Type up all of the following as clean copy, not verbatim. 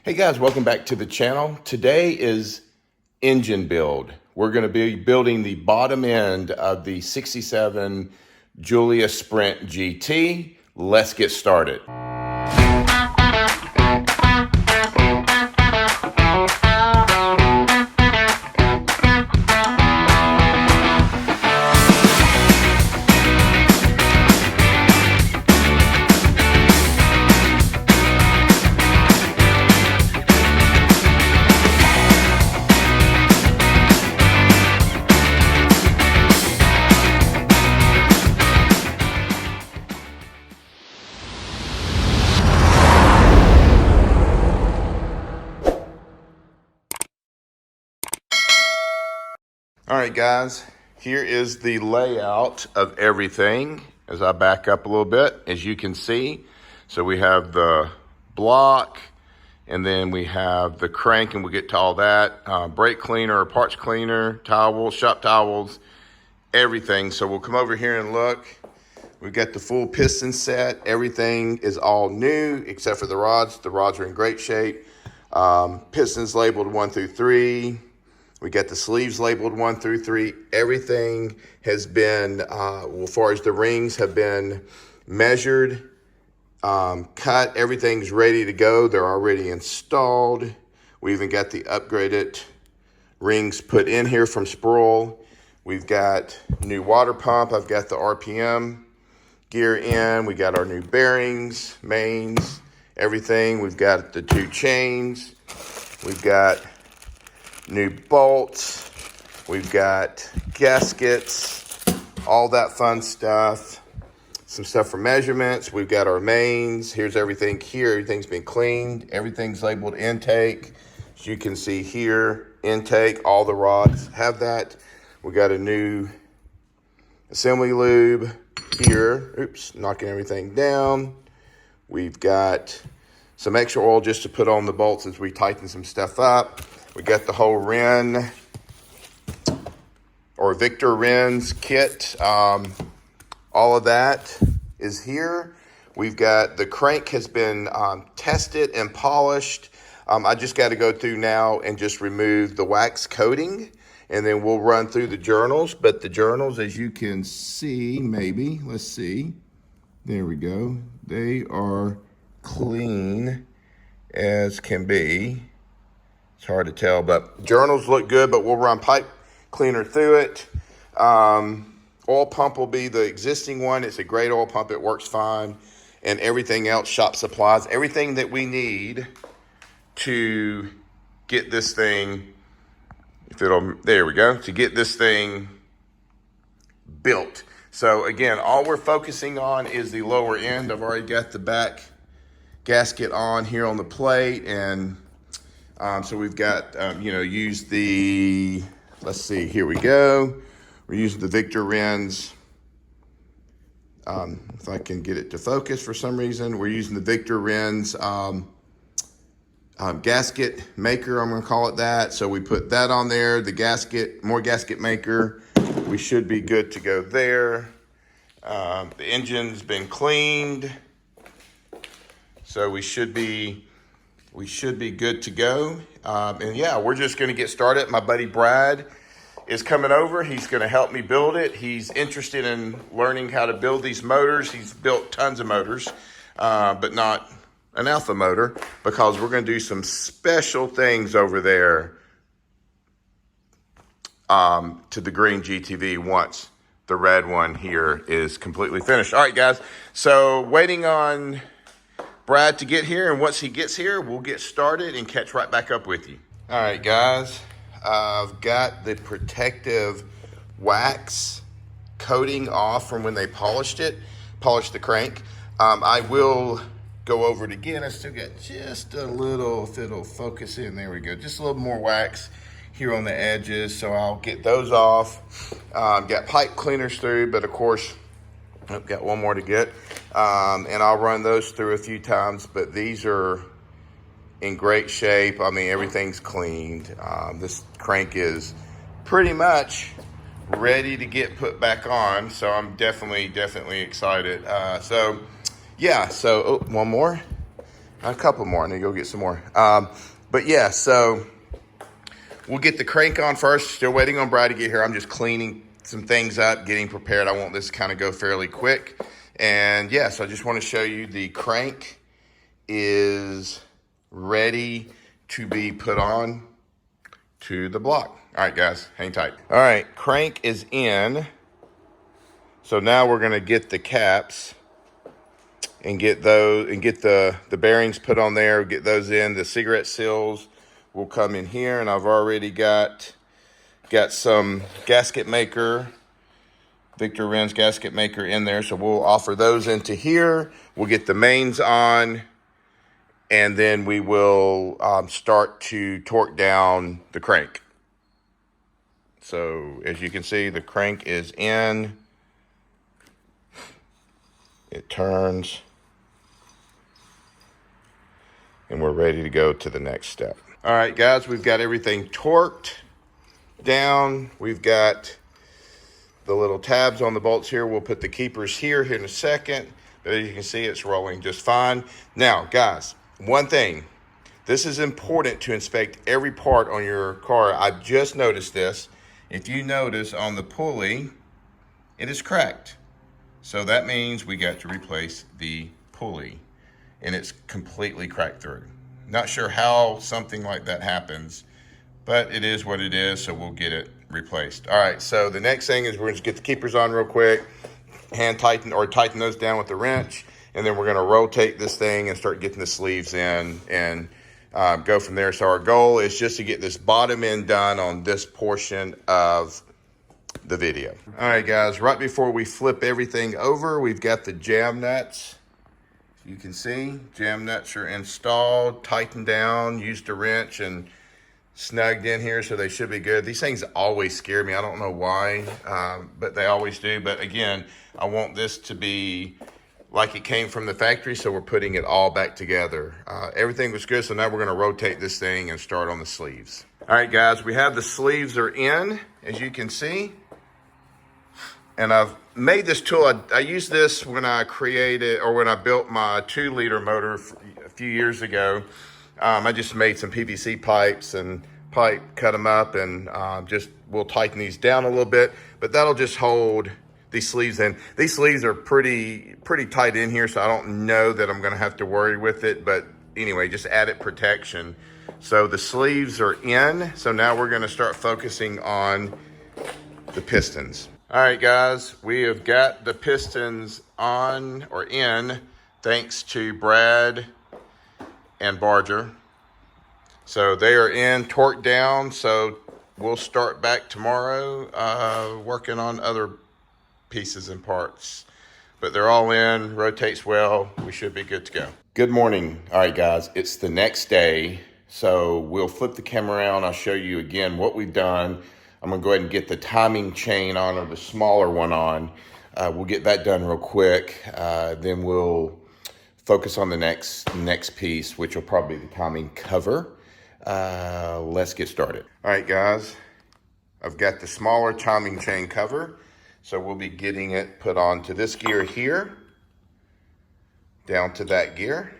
Hey guys, welcome back to the channel. Today is engine build. We're going to be building the bottom end of the 67 Giulia Sprint GT. Let's get started. All right, guys, here is the layout of everything as I back up a little bit, as you can see. So we have the block, and then we have the crank, and we'll get to all that. Brake cleaner, parts cleaner, towels, shop towels, everything. So we'll come over here and look. We've got the full piston set. Everything is all new except for the rods. The rods are in great shape. Pistons labeled 1 through 3. We got the sleeves labeled 1 through 3. Everything has been, as far as the rings have been measured, cut. Everything's ready to go. They're already installed. We even got the upgraded rings put in here from Sproul. We've got new water pump. I've got the RPM gear in. We got our new bearings, mains, everything. We've got the 2 chains. We've got new bolts, we've got gaskets, all that fun stuff, some stuff for measurements. We've got our mains. Here's everything here. Everything's been cleaned. Everything's labeled intake. As you can see here, intake, all the rods have that. We got a new assembly lube here. Oops, knocking everything down. We've got some extra oil just to put on the bolts as we tighten some stuff up. We got the whole Wren or Victor Wren's kit. All of that is here. We've got the crank has been tested and polished. I just got to go through now and just remove the wax coating, and then we'll run through the journals. But the journals, as you can see, maybe, let's see. There we go. They are clean as can be. It's hard to tell, but journals look good, but we'll run pipe cleaner through it. Oil pump will be the existing one. It's a great oil pump. It works fine. And everything else, shop supplies, everything that we need to get this thing, there we go, to get this thing built. So again, all we're focusing on is the lower end. I've already got the back gasket on here on the plate, and so we've got, used the, let's see, here we go. We're using the Victor Wren's, if I can get it to focus for some reason, we're using the Victor Wren's gasket maker, I'm gonna call it that. So we put that on there, the gasket, more gasket maker. We should be good to go there. The engine's been cleaned, so we should be good to go. And yeah, we're just gonna get started. My buddy Brad is coming over. He's gonna help me build it. He's interested in learning how to build these motors. He's built tons of motors, but not an Alfa motor, because we're gonna do some special things over there to the green GTV once the red one here is completely finished. All right, guys, so waiting on Brad to get here, and once he gets here, we'll get started and catch right back up with you. All right, guys, I've got the protective wax coating off from when they polished the crank. I will go over it again. I still got just a little, if it'll focus in, there we go, just a little more wax here on the edges, so I'll get those off. Got pipe cleaners through, but of course, I've got one more to get, and I'll run those through a few times, but these are in great shape. I mean, everything's cleaned. This crank is pretty much ready to get put back on, so I'm definitely excited. So one more. A couple more. I need to go get some more. But yeah, so we'll get the crank on first. Still waiting on Brad to get here. I'm just cleaning some things up, getting prepared. I want this to kind of go fairly quick. And yeah, so I just want to show you the crank is ready to be put on to the block. All right, guys, hang tight. All right, crank is in. So now we're gonna get the caps and get those and get the bearings put on there, get those in. The cigarette seals will come in here, and I've already got some gasket maker, Victor Wren's gasket maker in there. So we'll offer those into here. We'll get the mains on, and then we will start to torque down the crank. So as you can see, the crank is in. It turns, and we're ready to go to the next step. All right, guys, we've got everything torqued down. We've got the little tabs on the bolts here. We'll put the keepers here in a second, but as you can see, it's rolling just fine. Now, guys, one thing, this is important to inspect every part on your car. I've just noticed this. If you notice on the pulley, it is cracked. So that means we got to replace the pulley, and it's completely cracked through. Not sure how something like that happens, but it is what it is, so we'll get it replaced. All right, so the next thing is we're gonna get the keepers on real quick, tighten those down with the wrench, and then we're gonna rotate this thing and start getting the sleeves in and go from there. So our goal is just to get this bottom end done on this portion of the video. All right, guys, right before we flip everything over, we've got the jam nuts. You can see jam nuts are installed, tightened down, used a wrench and snugged in here, so they should be good. These things always scare me. I don't know why, but they always do. But again, I want this to be like it came from the factory, so we're putting it all back together. Everything was good, so now we're gonna rotate this thing and start on the sleeves. All right, guys, we have the sleeves are in, as you can see. And I've made this tool. I used this when I built my 2-liter motor a few years ago. I just made some PVC pipes and cut them up, and we'll tighten these down a little bit, but that'll just hold these sleeves in. These sleeves are pretty tight in here, so I don't know that I'm gonna have to worry with it, but anyway, just added protection. So the sleeves are in, so now we're gonna start focusing on the pistons. All right, guys, we have got the pistons on or in, thanks to Brad and Barger. So they are in, torqued down, so we'll start back tomorrow working on other pieces and parts. But they're all in, rotates well, we should be good to go. Good morning. All right, guys, it's the next day, so we'll flip the camera around. I'll show you again what we've done. I'm gonna go ahead and get the timing chain on, or the smaller one on. We'll get that done real quick. Then we'll focus on the next piece, which will probably be the timing cover. Let's get started. All right, guys, I've got the smaller timing chain cover. So we'll be getting it put onto this gear here, down to that gear,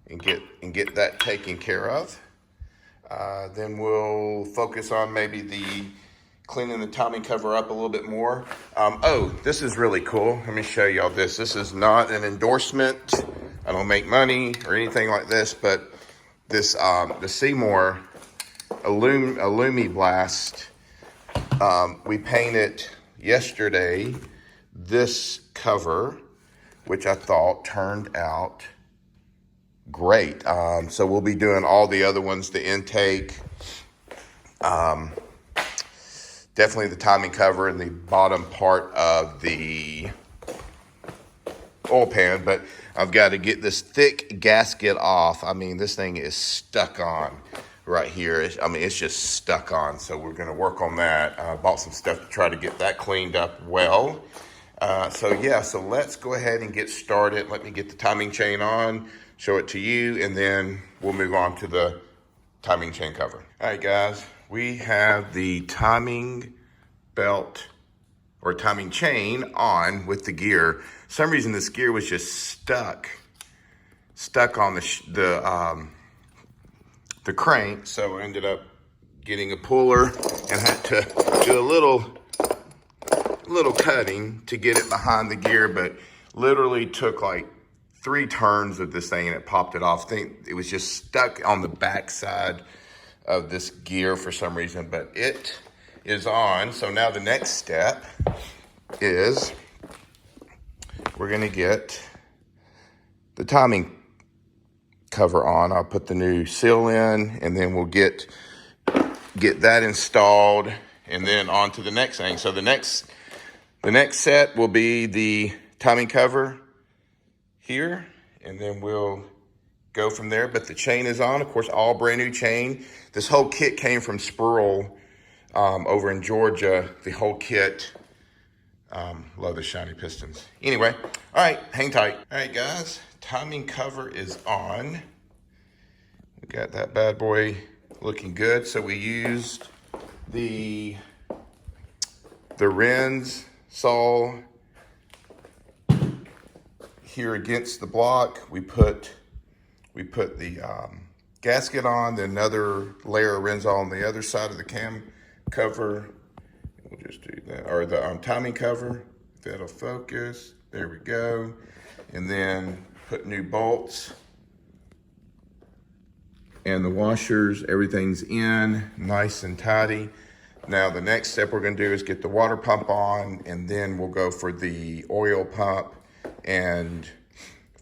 and get that taken care of. Then we'll focus on maybe cleaning the timing cover up a little bit more. Oh, this is really cool. Let me show y'all this. This is not an endorsement. I don't make money or anything like this, but this the Seymour Illumi Blast, we painted yesterday this cover, which I thought turned out great. So we'll be doing all the other ones, the intake, definitely the timing cover and the bottom part of the oil pan, but I've got to get this thick gasket off. I mean, this thing is stuck on right here. It's just stuck on, so we're going to work on that. I bought some stuff to try to get that cleaned up well. So let's go ahead and get started. Let me get the timing chain on, show it to you, and then we'll move on to the timing chain cover. All right, guys, we have the timing belt or timing chain on with the gear. For some reason this gear was just stuck stuck on the crank, so I ended up getting a puller and had to do a little cutting to get it behind the gear, but literally took like 3 turns of this thing and it popped it off. I think it was just stuck on the back side of this gear for some reason, but it is on. So now the next step is we're gonna get the timing cover on. I'll put the new seal in, and then we'll get that installed, and then on to the next thing. So the next set will be the timing cover here, and then we'll go from there. But the chain is on, of course, all brand new chain. This whole kit came from Spurl over in Georgia. The whole kit. Love the shiny pistons. Anyway, all right, hang tight. All right, guys, timing cover is on. We got that bad boy looking good. So we used the Renz saw here against the block. We put the gasket on, then another layer of Renz on the other side of the cam cover. We'll just do that, or the timing cover. That'll focus. There we go. And then put new bolts and the washers. Everything's in, nice and tidy. Now the next step we're gonna do is get the water pump on, and then we'll go for the oil pump and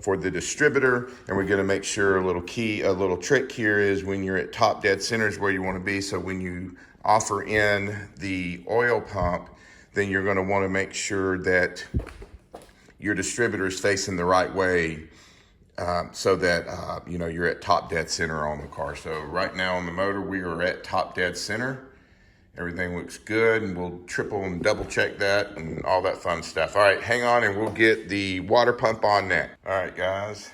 for the distributor. And we're gonna make sure a little trick here is when you're at top dead center is where you wanna be. So when you offer in the oil pump, then you're gonna wanna make sure that your distributor is facing the right way, so that you're at top dead center on the car. So right now on the motor, we are at top dead center. Everything looks good, and we'll triple and double check that and all that fun stuff. All right, hang on and we'll get the water pump on next. All right, guys,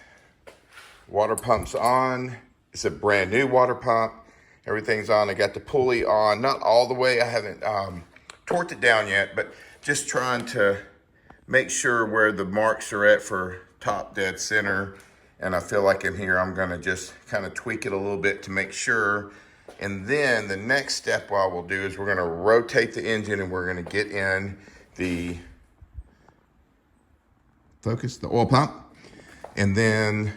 water pump's on. It's a brand new water pump. Everything's on. I got the pulley on, not all the way. I haven't torqued it down yet, but just trying to make sure where the marks are at for top dead center. And I feel like in here, I'm gonna just kind of tweak it a little bit to make sure. And then the next step we'll do is we're gonna rotate the engine, and we're gonna get in the oil pump. And then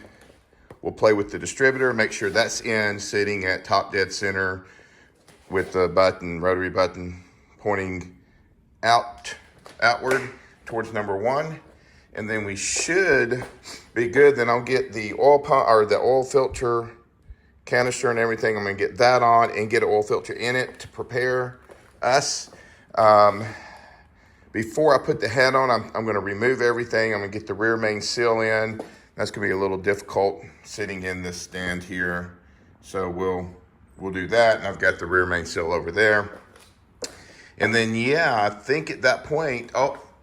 we'll play with the distributor, make sure that's in, sitting at top dead center with the rotary button pointing outward towards number 1. And then we should be good. Then I'll get the oil pump, or the oil filter canister and everything. I'm gonna get that on and get an oil filter in it to prepare us. Before I put the head on, I'm gonna remove everything. I'm gonna get the rear main seal in. That's gonna be a little difficult sitting in this stand here. So we'll do that. And I've got the rear main seal over there. And then, yeah, I think at that point,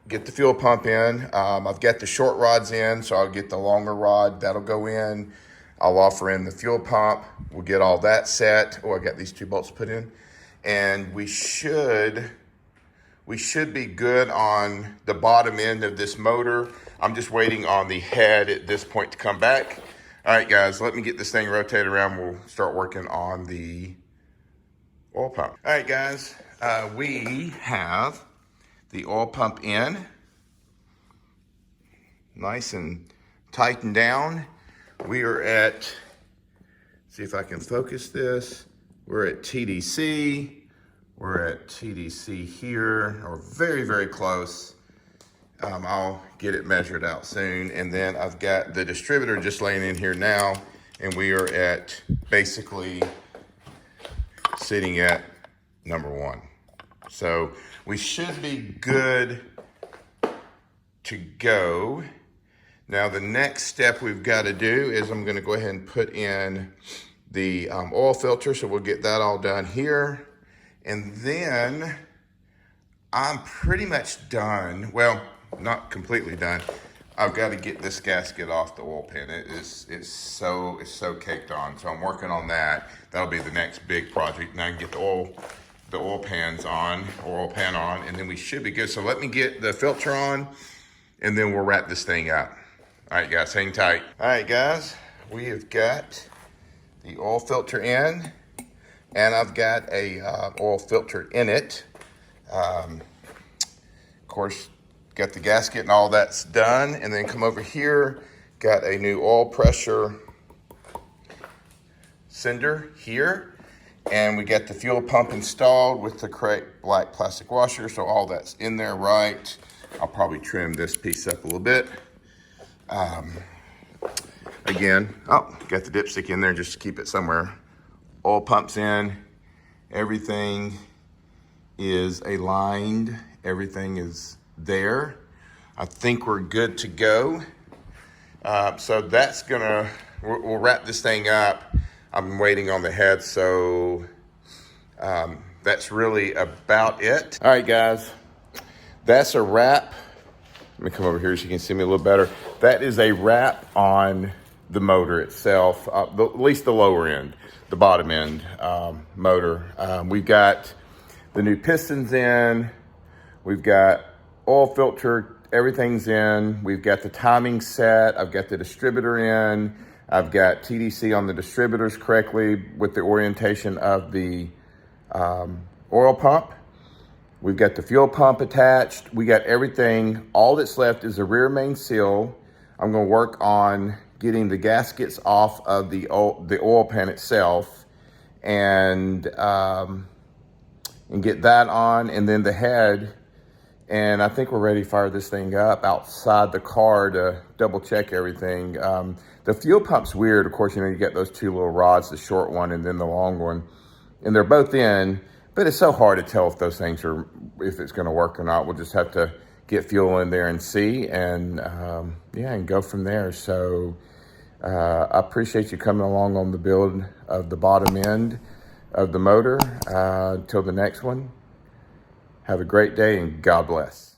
get the fuel pump in. I've got the short rods in, so I'll get the longer rod. That'll go in. I'll offer in the fuel pump. We'll get all that set. I got these 2 bolts put in. And we should be good on the bottom end of this motor. I'm just waiting on the head at this point to come back. All right, guys, let me get this thing rotated around. We'll start working on the oil pump. All right, guys, we have the oil pump in, nice and tightened down. We are at, see if I can focus this. We're at TDC. We're at TDC here, or very, very close. I'll get it measured out soon. And then I've got the distributor just laying in here now, and we are at basically sitting at number 1. So we should be good to go. Now the next step we've got to do is I'm going to go ahead and put in the oil filter. So we'll get that all done here. And then I'm pretty much done. Well, not completely done. I've got to get this gasket off the oil pan. It's so caked on. So I'm working on that. That'll be the next big project. And I can get the oil pan on, and then we should be good. So let me get the filter on, and then we'll wrap this thing up. All right, guys, hang tight. All right, guys, we have got the oil filter in, and I've got a oil filter in it. Of course, got the gasket and all that's done, and then come over here, got a new oil pressure sender here, and we got the fuel pump installed with the correct black plastic washer, so all that's in there right. I'll probably trim this piece up a little bit. Again, got the dipstick in there just to keep it somewhere. Oil pump's in, everything is aligned, everything is there. I think we're good to go. So that's gonna, we'll wrap this thing up. I'm waiting on the head, so that's really about it. All right, guys, that's a wrap. Let me come over here so you can see me a little better. That is a wrap on the motor itself, at least the lower end, the bottom end motor. We've got the new pistons in, we've got oil filter, everything's in, we've got the timing set, I've got the distributor in, I've got TDC on the distributors correctly with the orientation of the oil pump. We've got the fuel pump attached. We got everything. All that's left is the rear main seal. I'm gonna work on getting the gaskets off of the oil pan itself and get that on, and then the head. And I think we're ready to fire this thing up outside the car to double check everything. The fuel pump's weird. Of course, you get those two little rods, the short one and then the long one, and they're both in, but it's so hard to tell if those things are, if it's gonna work or not. We'll just have to get fuel in there and see, and yeah, and go from there. So I appreciate you coming along on the build of the bottom end of the motor. Until the next one, have a great day and God bless.